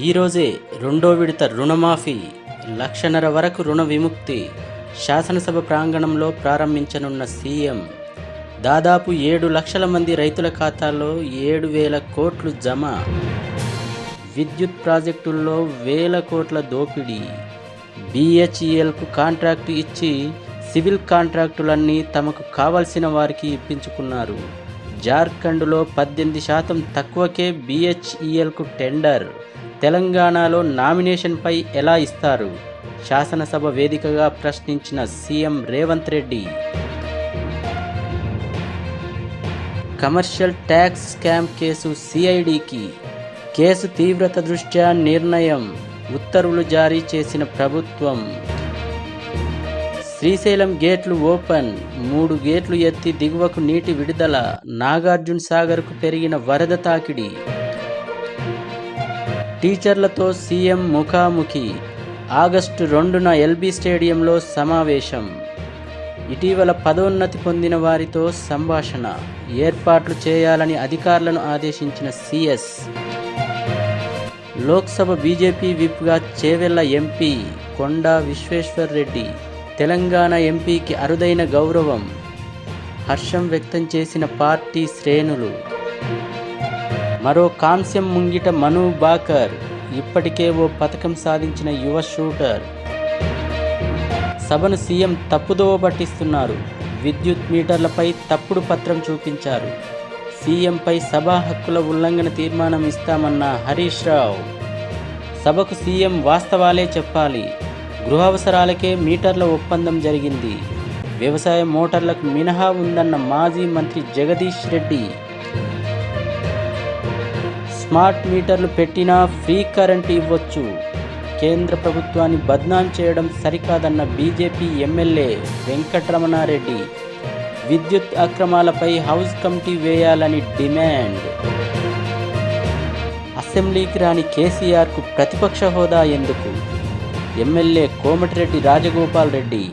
ఈరోజే రెండో విడత రుణమాఫీ, 1,50,000 వరకు రుణ విముక్తి శాసనసభ ప్రాంగణంలో ప్రారంభించనున్న సీఎం. దాదాపు 7 లక్షల మంది రైతుల ఖాతాల్లో 7,000 కోట్లు జమ. విద్యుత్ ప్రాజెక్టుల్లో వేల కోట్ల దోపిడీ. BHELకు కాంట్రాక్టు ఇచ్చి సివిల్ కాంట్రాక్టులన్నీ తమకు కావలసిన వారికి ఇప్పించుకున్నారు. జార్ఖండ్లో 18% తక్కువకే BHELకు టెండర్. తెలంగాణలో నామినేషన్పై ఎలా ఇస్తారు? శాసనసభ వేదికగా ప్రశ్నించిన CM Revanth Reddy. Commercial tax scam case CIDకి. కేసు తీవ్రత దృష్ట్యా నిర్ణయం, ఉత్తర్వులు జారీ చేసిన ప్రభుత్వం. శ్రీశైలం గేట్లు ఓపెన్, 3 గేట్లు ఎత్తి దిగువకు నీటి విడుదల. నాగార్జున సాగర్కు పెరిగిన వరద తాకిడి. టీచర్లతో సీఎం ముఖాముఖి. ఆగస్టు 2న LB స్టేడియంలో సమావేశం. ఇటీవల పదోన్నతి పొందిన వారితో సంభాషణ. ఏర్పాట్లు చేయాలని అధికారులను ఆదేశించిన CS. లోక్సభ బీజేపీ విప్గా చేవెళ్ల ఎంపీ కొండా విశ్వేశ్వర్ రెడ్డి. తెలంగాణ ఎంపీకి అరుదైన గౌరవం. హర్షం వ్యక్తం చేసిన పార్టీ శ్రేణులు. మరో కాంస్యం ముంగిట మను బాకర్. ఇప్పటికే ఓ పథకం సాధించిన యువ షూటర్. సభను సీఎం తప్పుదోవ పట్టిస్తున్నారు. విద్యుత్ మీటర్లపై తప్పుడు పత్రం చూపించారు. సీఎంపై సభా హక్కుల ఉల్లంఘన తీర్మానం ఇస్తామన్న హరీష్ రావు. సభకు సీఎం వాస్తవాలే చెప్పాలి. గృహావసరాలకే మీటర్ల ఒప్పందం జరిగింది. వ్యవసాయ మోటార్లకు మినహా ఉందన్న మాజీ మంత్రి జగదీష్ రెడ్డి. స్మార్ట్ మీటర్లు పెట్టినా ఫ్రీ కరెంటు ఇవ్వచ్చు. కేంద్ర ప్రభుత్వాన్ని బద్నాం చేయడం సరికాదన్న బీజేపీ ఎమ్మెల్యే వెంకటరమణారెడ్డి. విద్యుత్ అక్రమాలపై హౌస్ కమిటీ వేయాలని డిమాండ్. అసెంబ్లీకి రాని కేసీఆర్కు ప్రతిపక్ష హోదా ఎందుకు? ఎమ్మెల్యే కోమటిరెడ్డి రాజగోపాల్ రెడ్డి.